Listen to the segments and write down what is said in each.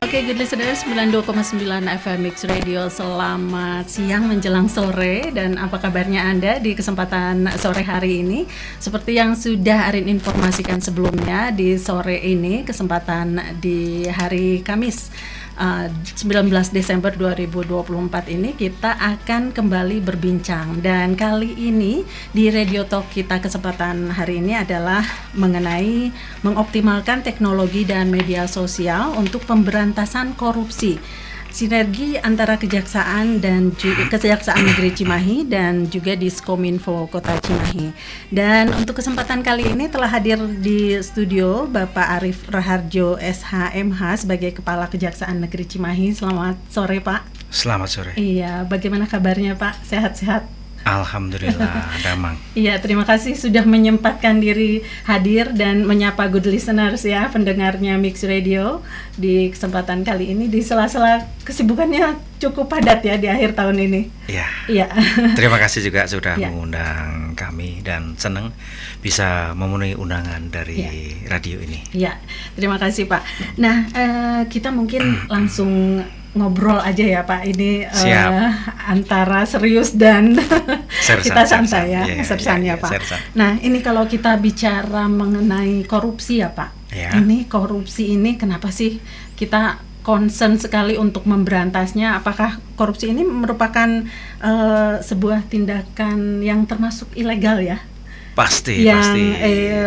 Oke, good listeners, 92,9 FM Mix Radio. Selamat siang menjelang sore, dan apa kabarnya Anda di kesempatan sore hari ini? Seperti yang sudah Arin informasikan sebelumnya, di sore ini, kesempatan di hari Kamis 19 Desember 2024 ini kita akan kembali berbincang, dan kali ini di Radio Talk kita kesempatan hari ini adalah mengenai mengoptimalkan teknologi dan media sosial untuk pemberantasan korupsi. Sinergi antara Kejaksaan dan Kejaksaan Negeri Cimahi dan juga Diskominfo Kota Cimahi. Dan untuk kesempatan kali ini telah hadir di studio Bapak Arif Raharjo SHMH sebagai Kepala Kejaksaan Negeri Cimahi. Selamat sore, Pak. Selamat sore. Iya, bagaimana kabarnya, Pak? Sehat-sehat? Alhamdulillah, damang. Iya, terima kasih sudah menyempatkan diri hadir dan menyapa good listeners ya, pendengarnya Mix Radio di kesempatan kali ini di sela-sela kesibukannya cukup padat ya di akhir tahun ini. Iya. Iya. Terima kasih juga sudah ya. mengundang kami dan senang bisa memenuhi undangan dari radio ini. Iya, terima kasih Pak. Nah, kita mungkin langsung ngobrol aja ya Pak, ini antara serius dan kita santai ya, sersan ya Pak. Sersan. Nah, ini kalau kita bicara mengenai korupsi ya Pak, ini korupsi ini kenapa sih kita concern sekali untuk memberantasnya? Apakah korupsi ini merupakan sebuah tindakan yang termasuk ilegal ya? Pasti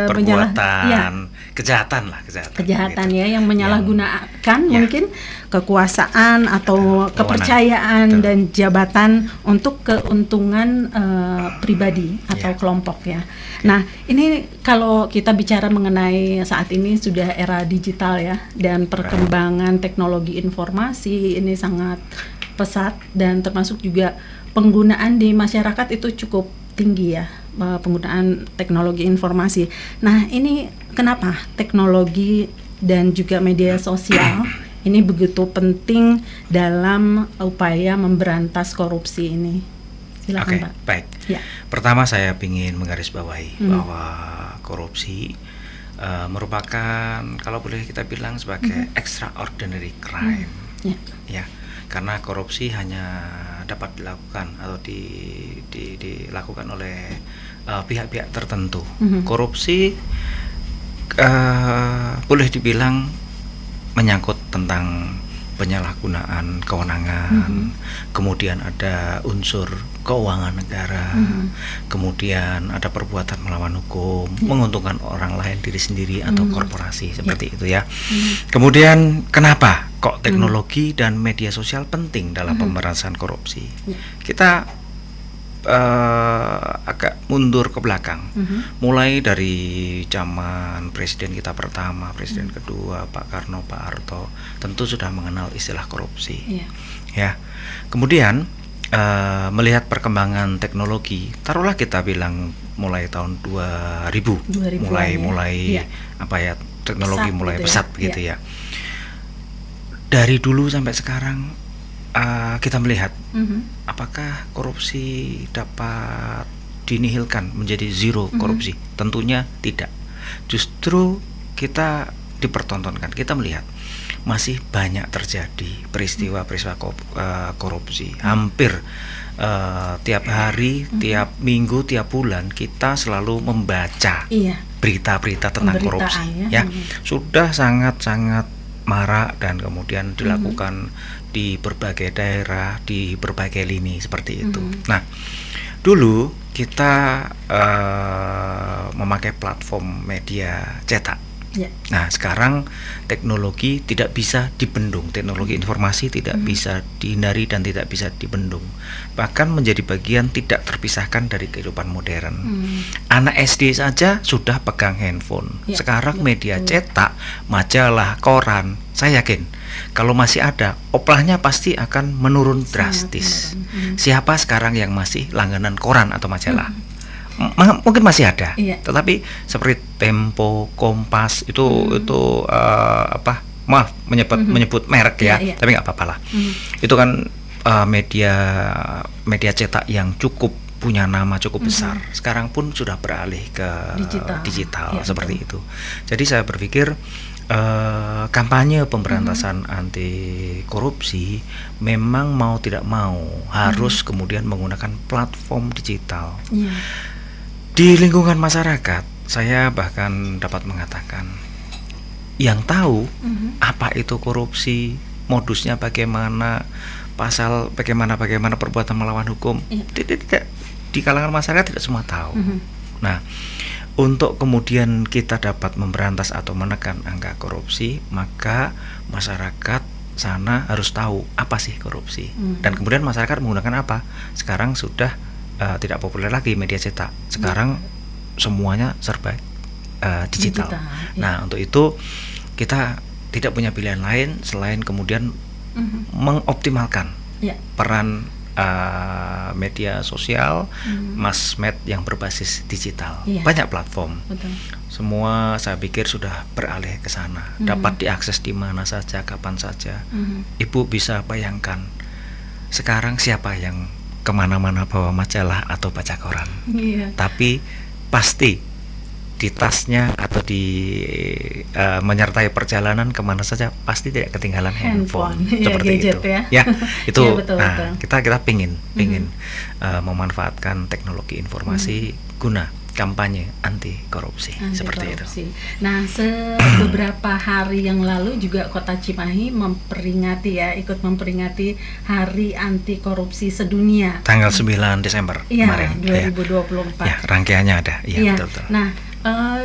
perbuatan kejahatan gitu. Ya, yang menyalahgunakan mungkin kekuasaan atau kepercayaan dan jabatan untuk keuntungan pribadi atau kelompok ya. Nah, ini kalau kita bicara mengenai saat ini sudah era digital ya, dan perkembangan teknologi informasi ini sangat pesat, dan termasuk juga penggunaan di masyarakat itu cukup tinggi ya, penggunaan teknologi informasi. Nah, ini kenapa teknologi dan juga media sosial ini begitu penting dalam upaya memberantas korupsi ini? Silakan Pak. Baik. Ya. Pertama saya ingin menggarisbawahi bahwa korupsi merupakan, kalau boleh kita bilang, sebagai extraordinary crime. Ya. Karena korupsi hanya dapat dilakukan atau dilakukan oleh pihak-pihak tertentu. Korupsi boleh dibilang menyangkut tentang penyalahgunaan kewenangan, kemudian ada unsur keuangan negara, kemudian ada perbuatan melawan hukum, menguntungkan orang lain, diri sendiri atau korporasi, seperti itu ya. Kemudian kenapa kok teknologi dan media sosial penting dalam pemberantasan korupsi? Kita agak mundur ke belakang, mulai dari zaman presiden kita pertama, presiden kedua, Pak Karno, Pak Harto, tentu sudah mengenal istilah korupsi. Ya. Kemudian melihat perkembangan teknologi, taruhlah kita bilang mulai tahun 2000 mulai teknologi mulai pesat begitu ya. Dari dulu sampai sekarang kita melihat apakah korupsi dapat dinihilkan menjadi zero korupsi? Tentunya tidak. Justru kita dipertontonkan, kita melihat masih banyak terjadi peristiwa-peristiwa korupsi. Hampir tiap hari, tiap minggu, tiap bulan kita selalu membaca berita-berita tentang korupsi. Ya, sudah sangat-sangat marak dan kemudian dilakukan di berbagai daerah, di berbagai lini seperti itu. Nah, dulu kita memakai platform media cetak. Nah, sekarang teknologi tidak bisa dibendung, teknologi informasi tidak bisa dihindari dan tidak bisa dibendung, bahkan menjadi bagian tidak terpisahkan dari kehidupan modern. Anak SD saja sudah pegang handphone. Sekarang media cetak, majalah, koran, saya yakin kalau masih ada, oplahnya pasti akan menurun drastis. Siapa sekarang yang masih langganan koran atau majalah? Mungkin masih ada, tetapi seperti Tempo, Kompas itu maaf menyebut merek ya, tapi nggak apa-apa lah. Itu kan media cetak yang cukup punya nama cukup besar. Sekarang pun sudah beralih ke digital Ya, seperti itu. Jadi saya berpikir kampanye pemberantasan anti korupsi memang mau tidak mau harus kemudian menggunakan platform digital. Di lingkungan masyarakat, saya bahkan dapat mengatakan yang tahu apa itu korupsi, modusnya bagaimana, pasal bagaimana perbuatan melawan hukum, tidak di kalangan masyarakat tidak semua tahu. Nah, untuk kemudian kita dapat memberantas atau menekan angka korupsi, maka masyarakat sana harus tahu apa sih korupsi. Dan kemudian masyarakat menggunakan apa? Sekarang sudah tidak populer lagi media cetak. Sekarang semuanya serba digital. Nah, untuk itu kita tidak punya pilihan lain selain kemudian mengoptimalkan peran media sosial, mass-med yang berbasis digital. Banyak platform. Betul. Semua saya pikir sudah beralih ke sana. Dapat diakses di mana saja, kapan saja. Ibu bisa bayangkan sekarang siapa yang kemana-mana bawa majalah atau baca koran. Tapi pasti di tasnya atau di menyertai perjalanan kemana saja pasti tidak ketinggalan handphone seperti gadget, itu. Ya, itu. Betul, nah, kita pingin memanfaatkan teknologi informasi guna kampanye anti korupsi seperti itu. Nah, beberapa hari yang lalu juga Kota Cimahi ikut memperingati Hari Anti Korupsi Sedunia. Tanggal 9 Desember kemarin. 2024. Ya, rangkaiannya ada. Iya, betul. Nah,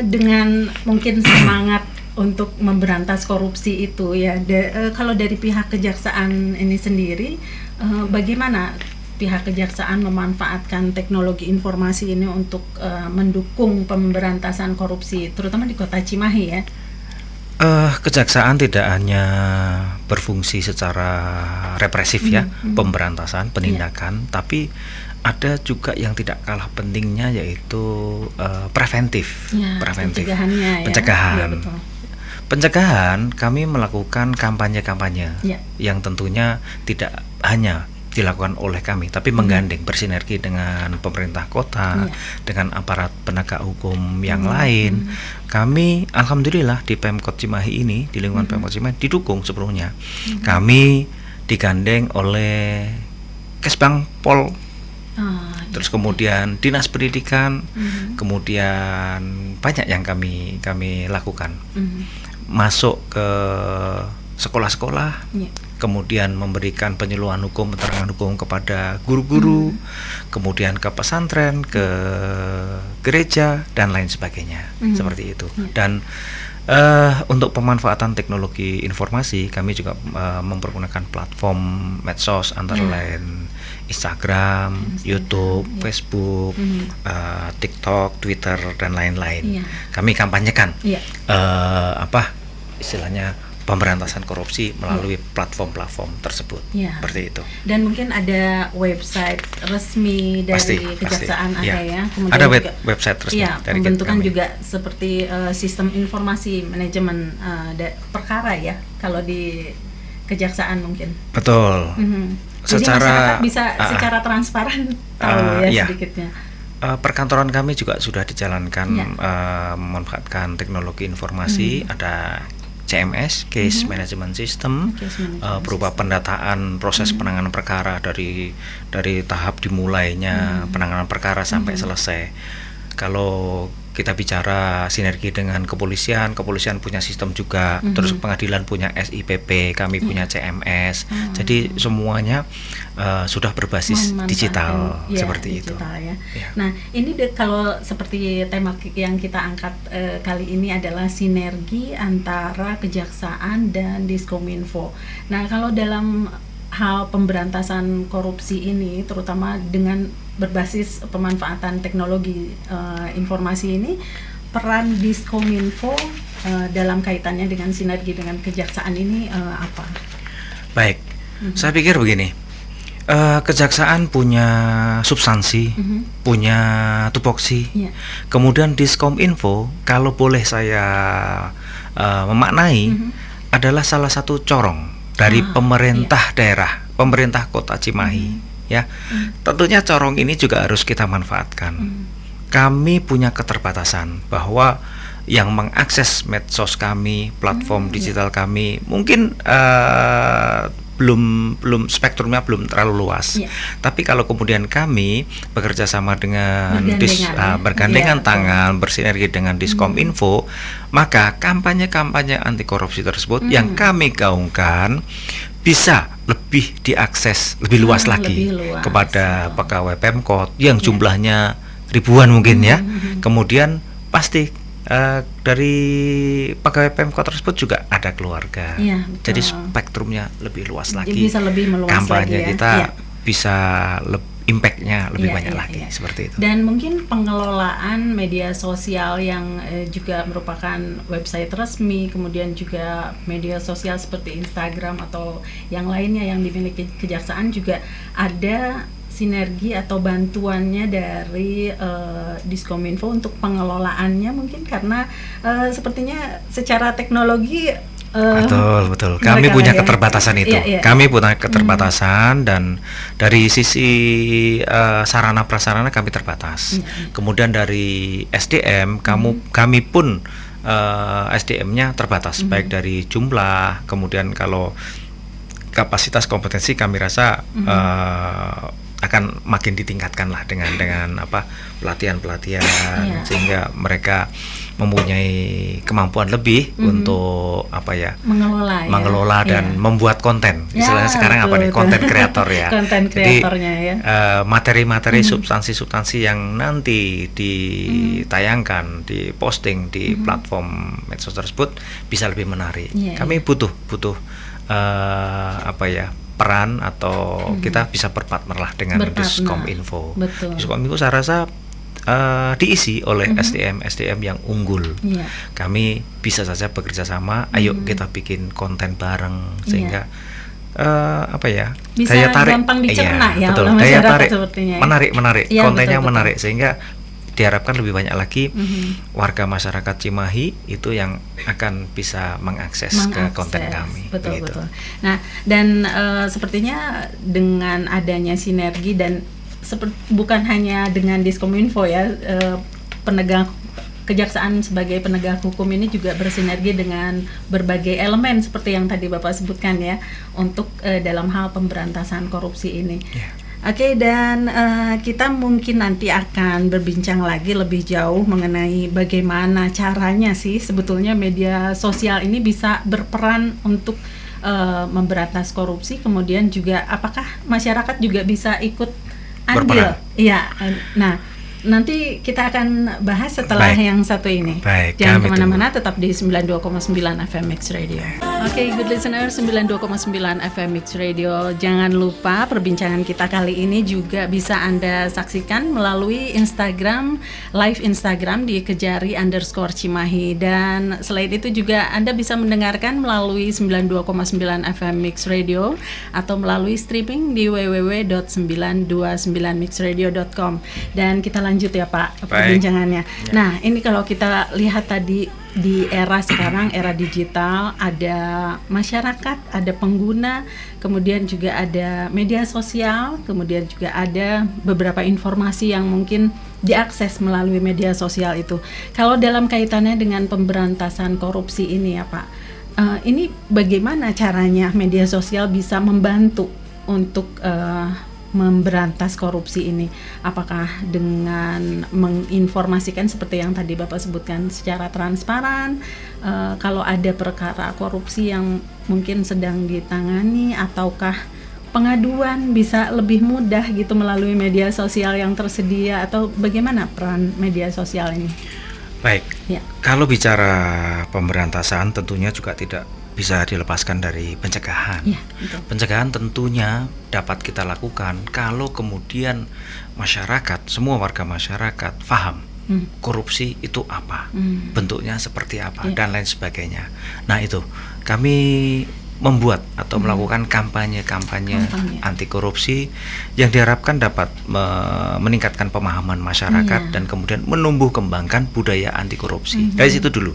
dengan mungkin semangat untuk memberantas korupsi itu ya, kalau dari pihak kejaksaan ini sendiri, bagaimana pihak kejaksaan memanfaatkan teknologi informasi ini untuk mendukung pemberantasan korupsi, terutama di Kota Cimahi ya? Kejaksaan tidak hanya berfungsi secara represif ya, pemberantasan, penindakan, tapi ada juga yang tidak kalah pentingnya yaitu preventif, pencegahan. Ya, betul. Pencegahan kami melakukan kampanye-kampanye yang tentunya tidak hanya dilakukan oleh kami, tapi menggandeng bersinergi dengan pemerintah kota, dengan aparat penegak hukum yang lain. Kami alhamdulillah di Pemkot Cimahi ini, di lingkungan Pemkot Cimahi didukung sepenuhnya. Kami digandeng oleh Kesbang Pol, terus kemudian Dinas Pendidikan, kemudian banyak yang kami lakukan. Masuk ke sekolah-sekolah, kemudian memberikan penyuluhan hukum, penerangan hukum kepada guru-guru, kemudian ke pesantren, ke gereja dan lain sebagainya, seperti itu. Dan untuk pemanfaatan teknologi informasi, kami juga mempergunakan platform medsos antara lain Instagram, YouTube, Facebook, TikTok, Twitter dan lain-lain. Kami kampanyekan istilahnya pemberantasan korupsi melalui platform-platform tersebut, seperti itu. Dan mungkin ada website resmi dari kejaksaan ada ya. Kemudian ada juga, website resmi dari pembentukan kami. juga seperti sistem informasi manajemen perkara ya kalau di kejaksaan mungkin. Betul. Jadi masyarakat bisa secara transparan tahu sedikitnya. Perkantoran kami juga sudah dijalankan memanfaatkan teknologi informasi, ada CMS, Case Management System, berupa pendataan proses penanganan perkara dari tahap dimulainya penanganan perkara sampai selesai. Kalau kita bicara sinergi dengan kepolisian punya sistem juga, terus pengadilan punya SIPP, kami punya CMS. Jadi semuanya sudah berbasis digital seperti digital, itu. Nah, ini kalau seperti tema yang kita angkat kali ini adalah sinergi antara kejaksaan dan Diskominfo. Nah, kalau dalam hal pemberantasan korupsi ini, terutama dengan berbasis pemanfaatan teknologi informasi ini, peran Diskominfo dalam kaitannya dengan sinergi dengan kejaksaan ini apa? Baik, saya pikir begini, kejaksaan punya substansi, punya tupoksi, kemudian Diskominfo kalau boleh saya memaknai adalah salah satu corong dari pemerintah daerah, pemerintah Kota Cimahi, ya. Tentunya corong ini juga harus kita manfaatkan. Kami punya keterbatasan bahwa yang mengakses medsos kami, platform digital kami mungkin belum spektrumnya belum terlalu luas. Tapi kalau kemudian kami bekerja sama dengan bergandengan tangan, bersinergi dengan Diskominfo, maka kampanye-kampanye anti korupsi tersebut yang kami gaungkan bisa lebih diakses lebih luas lagi kepada pegawai Pemkot yang jumlahnya ribuan mungkin ya. Kemudian pasti dari pegawai Pemkot tersebut juga ada keluarga. Jadi spektrumnya lebih luas lagi. Bisa lebih meluas kampanye lagi, kita bisa impact-nya lebih banyak lagi seperti itu. Dan mungkin pengelolaan media sosial yang juga merupakan website resmi, kemudian juga media sosial seperti Instagram atau yang lainnya yang dimiliki kejaksaan juga ada sinergi atau bantuannya dari Diskominfo untuk pengelolaannya mungkin karena sepertinya secara teknologi betul. Kami punya keterbatasan itu. Kami punya keterbatasan dan dari sisi sarana prasarana kami terbatas. Kemudian dari SDM kami pun SDM-nya terbatas baik dari jumlah, kemudian kalau kapasitas kompetensi kami rasa akan makin ditingkatkan lah dengan pelatihan sehingga mereka mempunyai kemampuan lebih untuk mengelola dan membuat konten. Istilahnya sekarang konten kreator ya. Konten kreatornya ya. Materi-materi substansi yang nanti ditayangkan, diposting di platform medsos tersebut bisa lebih menarik. Kami butuh peran atau kita bisa berpartner lah dengan Diskominfo. Diskominfo saya rasa diisi oleh SDM yang unggul. Kami bisa saja bekerja sama. Ayo kita bikin konten bareng sehingga bisa daya tarik gampang dicerna betul, oleh daya masyarakat tarik sepertinya. Menarik, kontennya betul. menarik sehingga diharapkan lebih banyak lagi warga masyarakat Cimahi itu yang akan bisa mengakses ke konten kami. Betul. Nah, dan sepertinya dengan adanya sinergi dan bukan hanya dengan Diskominfo ya, penegak kejaksaan sebagai penegak hukum ini juga bersinergi dengan berbagai elemen seperti yang tadi Bapak sebutkan ya untuk dalam hal pemberantasan korupsi ini. Oke, dan kita mungkin nanti akan berbincang lagi lebih jauh mengenai bagaimana caranya sih sebetulnya media sosial ini bisa berperan untuk memberantas korupsi, kemudian juga apakah masyarakat juga bisa ikut andil? Iya. Nah, nanti kita akan bahas setelah yang satu ini. Jangan kemana-mana, tetap di 92,9 FM Mix Radio. Oke, good listener, 92,9 FM Mix Radio. Jangan lupa perbincangan kita kali ini juga bisa Anda saksikan melalui Instagram, live Instagram di @kejari_Cimahi. Dan selain itu juga Anda bisa mendengarkan melalui 92,9 FM Mix Radio atau melalui streaming di www.929mixradio.com. Dan kita lanjut ya Pak perbincangannya. Nah, ini kalau kita lihat tadi di era sekarang, era digital, ada masyarakat, ada pengguna, kemudian juga ada media sosial, kemudian juga ada beberapa informasi yang mungkin diakses melalui media sosial itu. Kalau dalam kaitannya dengan pemberantasan korupsi ini ya Pak, ini bagaimana caranya media sosial bisa membantu untuk memberantas korupsi ini? Apakah dengan menginformasikan seperti yang tadi Bapak sebutkan secara transparan, kalau ada perkara korupsi yang mungkin sedang ditangani, ataukah pengaduan bisa lebih mudah gitu melalui media sosial yang tersedia, atau bagaimana peran media sosial ini? Baik, kalau bicara pemberantasan tentunya juga tidak bisa dilepaskan dari pencegahan. Pencegahan tentunya dapat kita lakukan kalau kemudian masyarakat, semua warga masyarakat paham korupsi itu apa, bentuknya seperti apa, dan lain sebagainya. Nah, itu kami membuat atau melakukan kampanye-kampanye anti korupsi yang diharapkan dapat meningkatkan pemahaman masyarakat dan kemudian menumbuh kembangkan budaya anti korupsi. Dari situ dulu.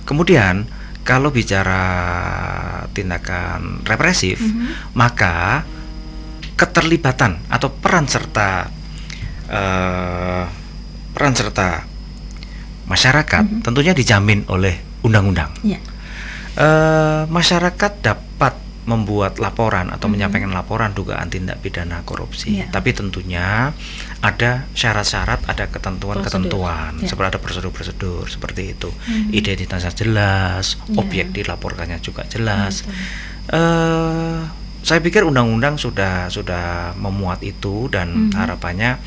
Kemudian kalau bicara tindakan represif, maka keterlibatan atau peran serta masyarakat tentunya dijamin oleh undang-undang. Masyarakat dapat membuat laporan atau menyampaikan laporan dugaan tindak pidana korupsi, tapi tentunya ada syarat-syarat, ada ketentuan-ketentuan, seperti ada prosedur-prosedur seperti itu, identitasnya jelas, objek dilaporkannya juga jelas. Saya pikir undang-undang sudah memuat itu, dan harapannya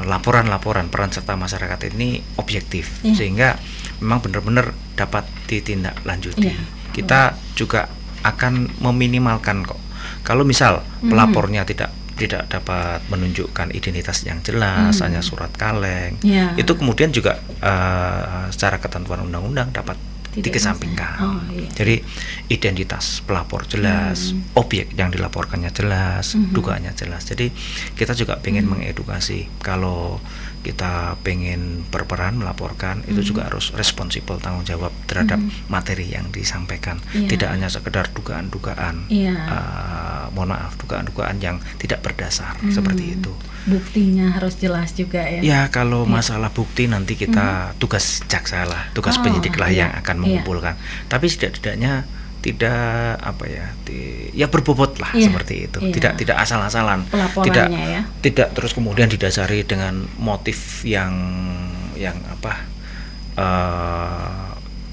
laporan-laporan peran serta masyarakat ini objektif, sehingga memang benar-benar dapat ditindaklanjuti. Kita juga akan meminimalkan kok. Kalau misal pelapornya tidak dapat menunjukkan identitas yang jelas, hanya surat kaleng, itu kemudian juga secara ketentuan undang-undang dapat dikesampingkan. Jadi identitas pelapor jelas, objek yang dilaporkannya jelas, dugaannya jelas. Jadi kita juga pengen mengedukasi, kalau kita pengen berperan melaporkan, itu juga harus responsibel, tanggung jawab terhadap materi yang disampaikan. Tidak hanya sekedar dugaan-dugaan, dugaan-dugaan yang tidak berdasar, seperti itu. Buktinya harus jelas juga ya. Ya, kalau masalah bukti nanti kita tugas jaksa lah, tugas penyidik lah yang akan mengumpulkan. Tapi setidaknya tidak berbobot lah, seperti itu. Tidak asal-asalan, tidak terus kemudian didasari dengan motif yang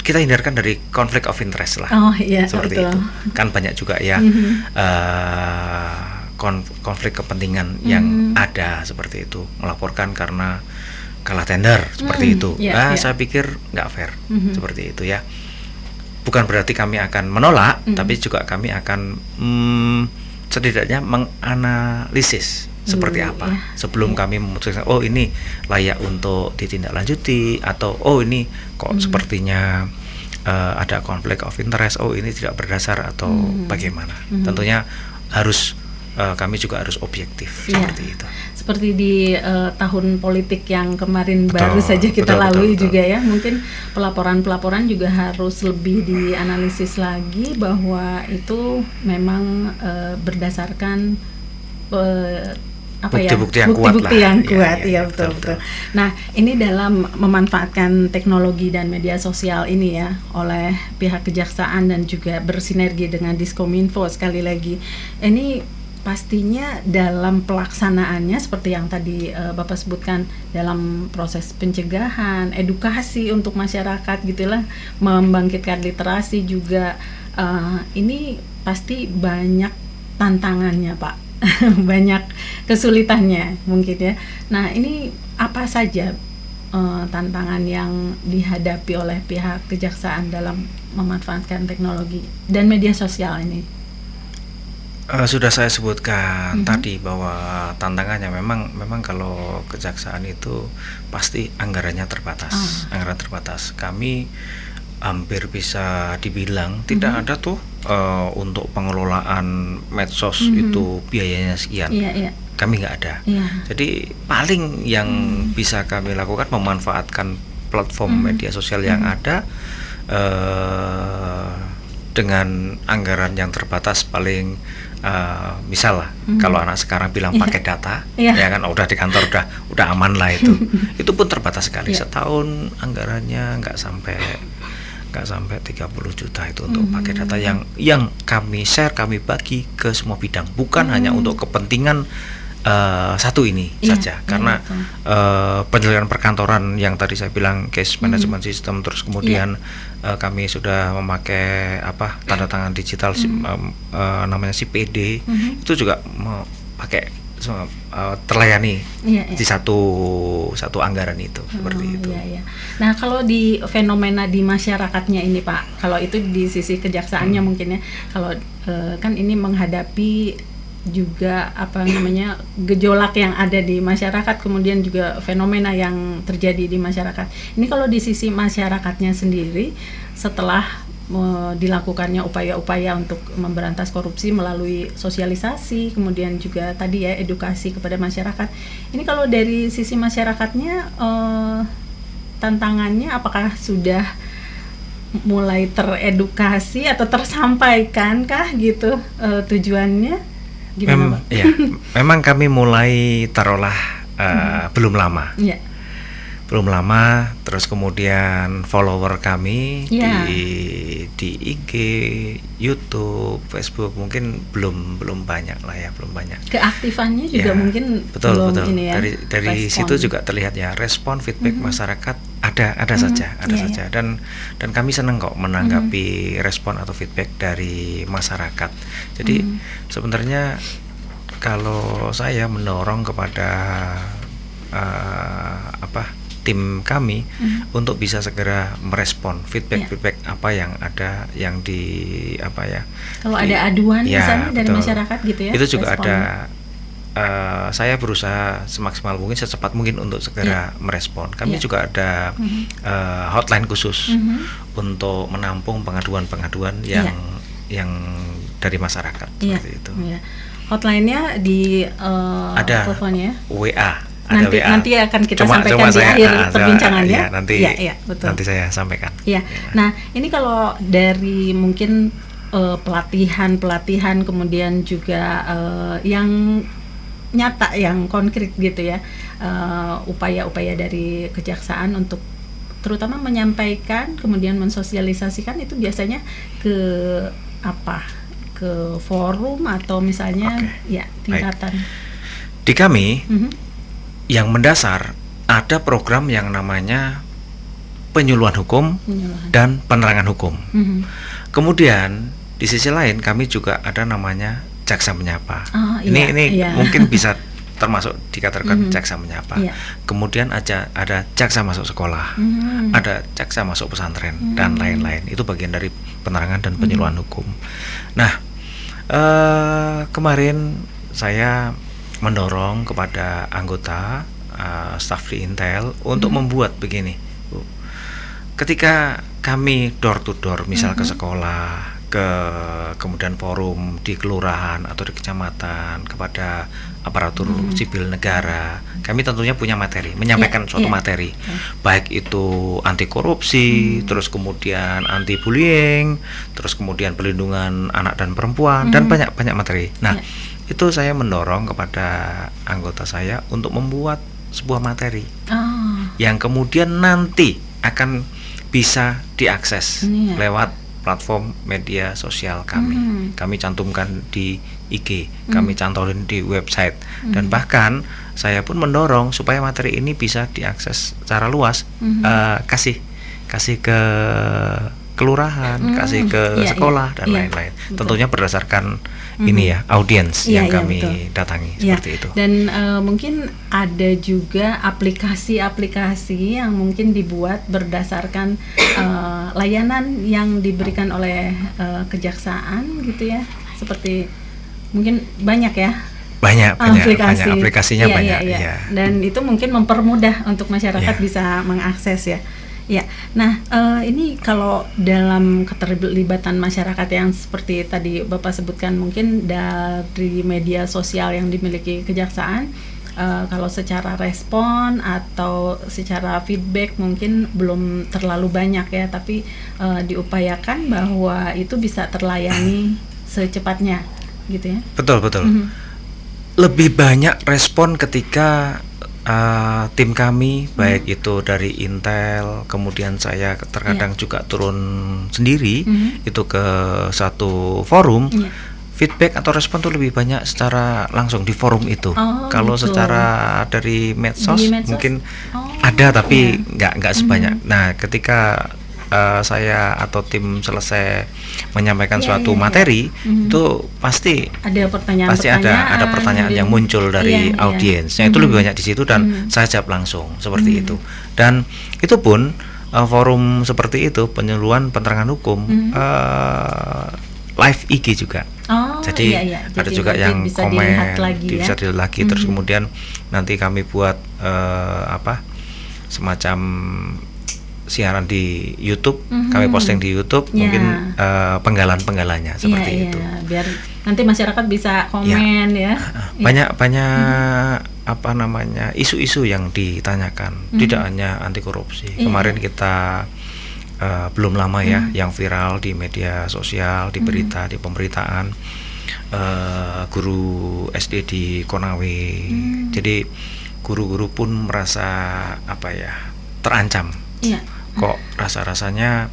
kita hindarkan dari konflik of interest lah, seperti itu. Kan banyak juga ya konflik kepentingan yang ada seperti itu, melaporkan karena kalah tender seperti itu. Saya pikir nggak fair, seperti itu ya. Bukan berarti kami akan menolak, tapi juga kami akan setidaknya menganalisis seperti apa sebelum kami memutuskan, oh ini layak untuk ditindaklanjuti, atau oh ini kok sepertinya ada konflik of interest, oh ini tidak berdasar, atau bagaimana. Tentunya harus kami juga harus objektif, seperti itu. Seperti di tahun politik yang kemarin baru saja kita lalui juga ya, mungkin pelaporan juga harus lebih dianalisis lagi, bahwa itu memang berdasarkan bukti-bukti yang kuat. Betul. Nah, ini dalam memanfaatkan teknologi dan media sosial ini ya, oleh pihak kejaksaan dan juga bersinergi dengan Diskominfo, sekali lagi ini pastinya dalam pelaksanaannya seperti yang tadi Bapak sebutkan, dalam proses pencegahan, edukasi untuk masyarakat gitulah, membangkitkan literasi juga, ini pasti banyak tantangannya Pak. Banyak kesulitannya mungkin ya. Nah, ini apa saja tantangan yang dihadapi oleh pihak kejaksaan dalam memanfaatkan teknologi dan media sosial ini? Sudah saya sebutkan tadi bahwa tantangannya memang kalau kejaksaan itu pasti anggarannya terbatas. Anggaran terbatas. Kami hampir bisa dibilang tidak ada tuh untuk pengelolaan medsos itu biayanya sekian. Kami nggak ada. Jadi paling yang bisa kami lakukan memanfaatkan platform media sosial yang ada dengan anggaran yang terbatas, paling misal lah, kalau anak sekarang bilang pakai data, ya kan, udah di kantor udah aman lah itu. Itu pun terbatas sekali. Setahun anggarannya nggak sampai 30 juta itu untuk pakai data yang kami share, kami bagi ke semua bidang, bukan hanya untuk kepentingan satu ini saja, karena penyelenggaraan perkantoran yang tadi saya bilang case management system, terus kemudian kami sudah memakai tanda tangan digital, namanya CPD, itu juga pakai terlayani di satu anggaran itu, seperti itu. Nah, kalau di fenomena di masyarakatnya ini Pak, kalau itu di sisi kejaksaannya mungkin ya, kalau kan ini menghadapi juga gejolak yang ada di masyarakat, kemudian juga fenomena yang terjadi di masyarakat. Ini kalau di sisi masyarakatnya sendiri, setelah dilakukannya upaya-upaya untuk memberantas korupsi melalui sosialisasi, kemudian juga tadi ya edukasi kepada masyarakat. Ini kalau dari sisi masyarakatnya, tantangannya apakah sudah mulai teredukasi atau tersampaikan kah gitu tujuannya? Gimana, Pak? Ya, memang kami mulai taruhlah belum lama. Ya. Belum lama, terus kemudian follower kami Ya. di IG, YouTube, Facebook mungkin belum banyak lah ya, belum banyak. Keaktifannya juga Ya, mungkin betul belum betul. ini ya. Dari respon. situ juga terlihat ya, respon feedback masyarakat ada saja, saja. Dan kami senang kok menanggapi respon atau feedback dari masyarakat. Jadi sebenarnya kalau saya mendorong kepada tim kami untuk bisa segera merespon feedback apa yang ada, yang di Kalau ada aduan misalnya dari betul. masyarakat gitu ya. Itu juga responnya. ada. Saya berusaha semaksimal mungkin, secepat mungkin untuk segera merespon. Kami juga ada hotline khusus untuk menampung pengaduan-pengaduan yang dari masyarakat seperti itu. Hotline-nya di ada teleponnya. WA. Nanti akan kita sampaikan di akhir perbincangan ya. Nanti betul. nanti saya sampaikan. Ya. Nah, ini kalau dari mungkin pelatihan kemudian juga yang nyata, yang konkret gitu ya, upaya-upaya dari kejaksaan untuk terutama menyampaikan kemudian mensosialisasikan itu biasanya ke forum atau misalnya tingkatan. Di kami yang mendasar ada program yang namanya penyuluhan hukum dan penerangan hukum. Kemudian di sisi lain kami juga ada namanya jaksa menyapa. Ini mungkin bisa termasuk dikatakan jaksa menyapa. Kemudian ada jaksa masuk sekolah, ada jaksa masuk pesantren dan lain-lain. Itu bagian dari penerangan dan penyuluhan hukum. Nah, kemarin saya mendorong kepada anggota staf di Intel untuk membuat begini, Bu. Ketika kami door to door, misal ke sekolah, kemudian forum di kelurahan atau di kecamatan, kepada aparatur sipil negara, kami tentunya punya materi, menyampaikan suatu materi, baik itu anti korupsi, terus kemudian anti bullying, terus kemudian pelindungan anak dan perempuan, dan banyak materi. Nah, itu saya mendorong kepada anggota saya untuk membuat sebuah materi yang kemudian nanti akan bisa diakses lewat platform media sosial kami. Kami cantumkan di IG, kami cantolin di website, dan bahkan saya pun mendorong supaya materi ini bisa diakses secara luas, kasih ke kelurahan, kasih ke sekolah dan lain-lain. Tentunya berdasarkan ini ya, audiens yang kami datangi seperti itu. Dan mungkin ada juga aplikasi-aplikasi yang mungkin dibuat berdasarkan layanan yang diberikan oleh kejaksaan gitu ya. Seperti mungkin banyak ya. Banyak aplikasinya banyak. Dan itu mungkin mempermudah untuk masyarakat bisa mengakses ya. Ya, nah ini kalau dalam keterlibatan masyarakat yang seperti tadi Bapak sebutkan, mungkin dari media sosial yang dimiliki kejaksaan, kalau secara respon atau secara feedback mungkin belum terlalu banyak ya, tapi diupayakan bahwa itu bisa terlayani secepatnya, gitu ya. Betul. Lebih banyak respon ketika tim kami, baik itu dari Intel, kemudian saya terkadang juga turun sendiri itu ke satu forum, feedback atau respon tuh lebih banyak secara langsung di forum itu. Kalau secara dari medsos mungkin ada, tapi nggak sebanyak. Nah, ketika saya atau tim selesai menyampaikan suatu materi, itu pasti ada pertanyaan yang muncul dari audiensnya. Itu lebih banyak di situ, dan saya jawab langsung seperti itu. Dan itu pun forum seperti itu, penyuluhan penerangan hukum, live IG juga. Jadi ada juga yang komen, bisa dilihat lagi. Terus kemudian nanti kami buat semacam siaran di YouTube, kami posting di YouTube, mungkin penggalan-penggalannya seperti itu. Biar nanti masyarakat bisa komen ya. Banyak isu-isu yang ditanyakan, tidak hanya anti korupsi. Kemarin kita belum lama ya, yang viral di media sosial, di berita, di pemberitaan, guru SD di Konawe. Jadi guru-guru pun merasa terancam. Kok rasa-rasanya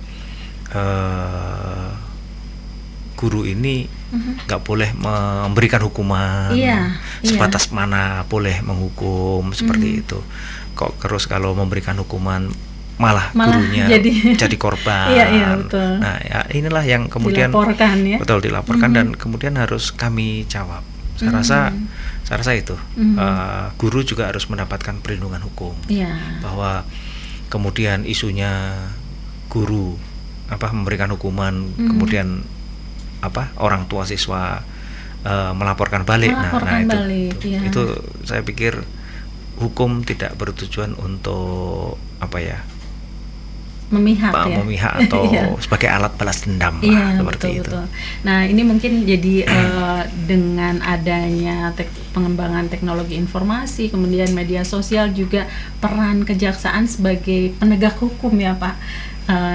guru ini nggak boleh memberikan hukuman, sebatas mana boleh menghukum seperti itu. Kok terus kalau memberikan hukuman malah gurunya jadi korban. Betul. Nah, ya inilah yang kemudian dilaporkan, betul dilaporkan dan kemudian harus kami jawab. Saya rasa itu guru juga harus mendapatkan perlindungan hukum. Bahwa kemudian isunya guru memberikan hukuman, kemudian orang tua siswa melaporkan balik. Itu saya pikir hukum tidak bertujuan untuk memihak atau sebagai alat balas dendam seperti itu. Nah, ini mungkin jadi dengan adanya pengembangan teknologi informasi, kemudian media sosial, juga peran kejaksaan sebagai penegak hukum ya Pak.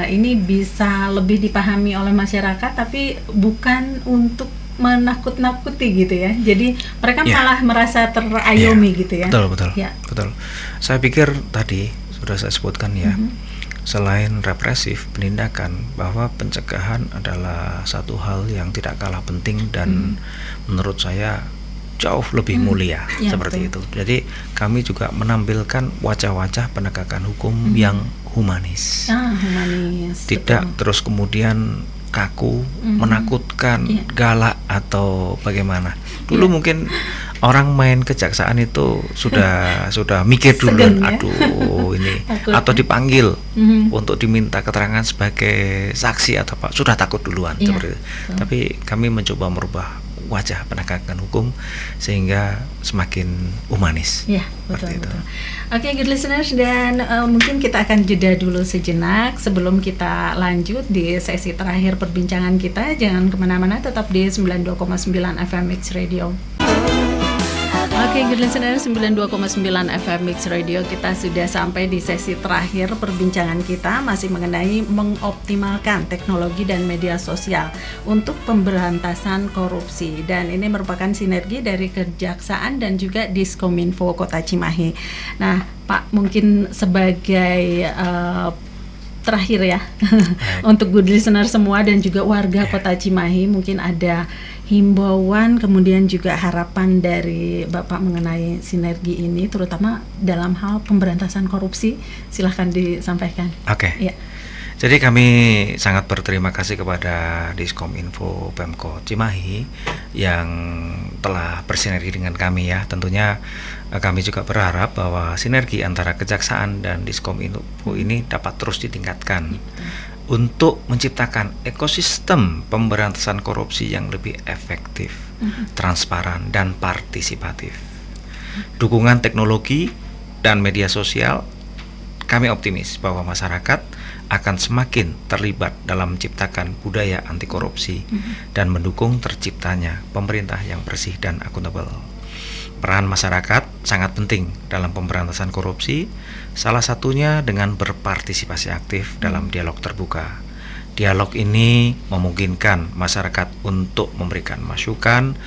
Ini bisa lebih dipahami oleh masyarakat, tapi bukan untuk menakut-nakuti gitu ya. Jadi mereka malah merasa terayomi gitu ya. Betul. Saya pikir tadi sudah saya sebutkan ya. Selain represif, penindakan, bahwa pencegahan adalah satu hal yang tidak kalah penting dan menurut saya jauh lebih mulia seperti itu. Jadi kami juga menampilkan wajah-wajah penegakan hukum yang humanis. Tidak terus kemudian kaku, menakutkan, galak atau bagaimana. Dulu mungkin orang main kejaksaan itu sudah mikir dulu, ini atau dipanggil untuk diminta keterangan sebagai saksi atau apa, sudah takut duluan seperti itu. Tapi kami mencoba merubah wajah penegakan hukum sehingga semakin humanis. Betul. Oke, good listeners, dan mungkin kita akan jeda dulu sejenak sebelum kita lanjut di sesi terakhir perbincangan kita. Jangan kemana-mana, tetap di 92,9 FM Mix Radio. Oke, good listener, 92,9 FM Mix Radio. Kita sudah sampai di sesi terakhir perbincangan kita, masih mengenai mengoptimalkan teknologi dan media sosial untuk pemberantasan korupsi. Dan ini merupakan sinergi dari Kejaksaan dan juga Diskominfo Kota Cimahi. Nah, Pak, mungkin sebagai terakhir ya untuk good listener semua dan juga warga Kota Cimahi, mungkin ada himbauan kemudian juga harapan dari Bapak mengenai sinergi ini, terutama dalam hal pemberantasan korupsi. Silahkan disampaikan. Jadi kami sangat berterima kasih kepada Diskominfo Pemkot Cimahi yang telah bersinergi dengan kami ya. Tentunya kami juga berharap bahwa sinergi antara Kejaksaan dan Diskominfo ini dapat terus ditingkatkan untuk menciptakan ekosistem pemberantasan korupsi yang lebih efektif, transparan, dan partisipatif. Dukungan teknologi dan media sosial, kami optimis bahwa masyarakat akan semakin terlibat dalam menciptakan budaya anti korupsi dan mendukung terciptanya pemerintah yang bersih dan akuntabel. Peran masyarakat sangat penting dalam pemberantasan korupsi, salah satunya dengan berpartisipasi aktif dalam dialog terbuka. Dialog ini memungkinkan masyarakat untuk memberikan masukan,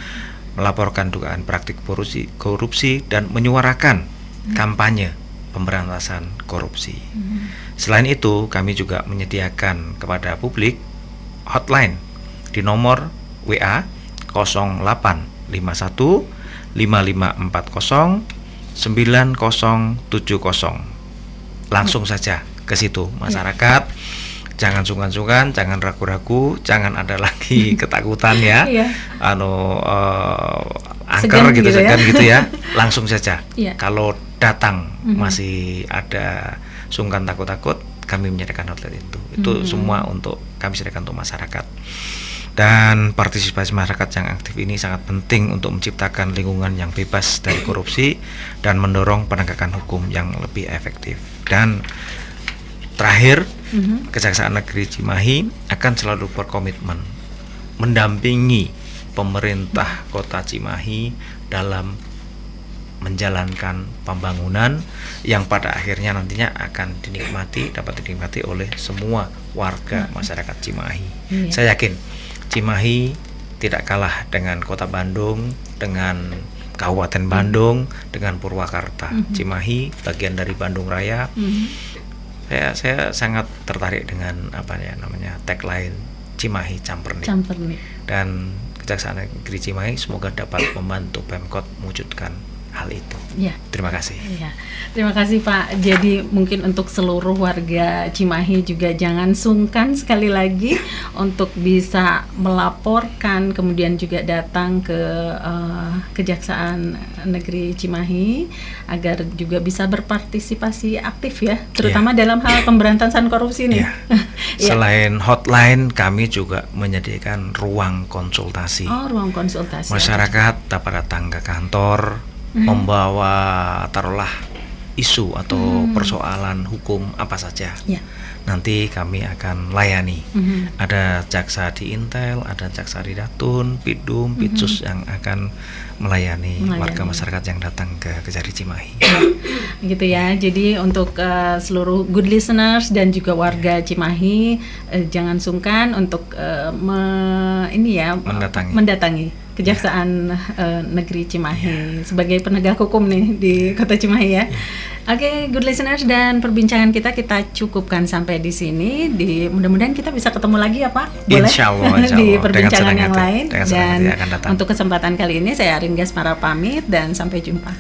melaporkan dugaan praktik korupsi dan menyuarakan kampanye pemberantasan korupsi. Selain itu, kami juga menyediakan kepada publik hotline di nomor WA 0851 5540 9070. Langsung saja ke situ masyarakat. Jangan sungkan-sungkan, jangan ragu-ragu, jangan ada lagi ketakutan ya. Angker gitu ya. Langsung saja. Kalau datang masih ada sungkan takut-takut, kami menyediakan hotline itu. Itu semua untuk kami sediakan untuk masyarakat. Dan partisipasi masyarakat yang aktif ini sangat penting untuk menciptakan lingkungan yang bebas dari korupsi dan mendorong penegakan hukum yang lebih efektif. Dan terakhir, Kejaksaan Negeri Cimahi akan selalu berkomitmen mendampingi pemerintah Kota Cimahi dalam menjalankan pembangunan yang pada akhirnya nantinya akan dapat dinikmati oleh semua warga masyarakat Cimahi. Saya yakin Cimahi tidak kalah dengan Kota Bandung, dengan Kabupaten Bandung, dengan Purwakarta. Cimahi bagian dari Bandung Raya. Saya sangat tertarik dengan tagline Cimahi Campernik. Dan Kejaksaan Negeri Cimahi semoga dapat membantu Pemkot mewujudkan hal itu. Ya. Terima kasih. Ya. Terima kasih Pak. Jadi mungkin untuk seluruh warga Cimahi juga jangan sungkan sekali lagi untuk bisa melaporkan, kemudian juga datang ke Kejaksaan Negeri Cimahi agar juga bisa berpartisipasi aktif ya, terutama dalam hal pemberantasan korupsi nih. Selain hotline, kami juga menyediakan ruang konsultasi. Ruang konsultasi. Masyarakat dapat datang ke kantor, membawa taruhlah isu atau persoalan hukum apa saja. Nanti kami akan layani. Ada jaksa di Intel, ada jaksa di Datun, Pidum, Pitsus yang akan melayani warga masyarakat yang datang ke Kejari Cimahi. Gitu ya. Jadi untuk seluruh good listeners dan juga warga Cimahi, jangan sungkan untuk mendatangi Kejaksaan Negeri Cimahi sebagai penegak hukum nih di Kota Cimahi ya. Oke, good listeners, dan perbincangan kita cukupkan sampai di sini. Mudah-mudahan kita bisa ketemu lagi ya Pak. Boleh? Insya Allah. Di perbincangan yang lain. Dan untuk kesempatan kali ini saya Arin Gasmara pamit dan sampai jumpa.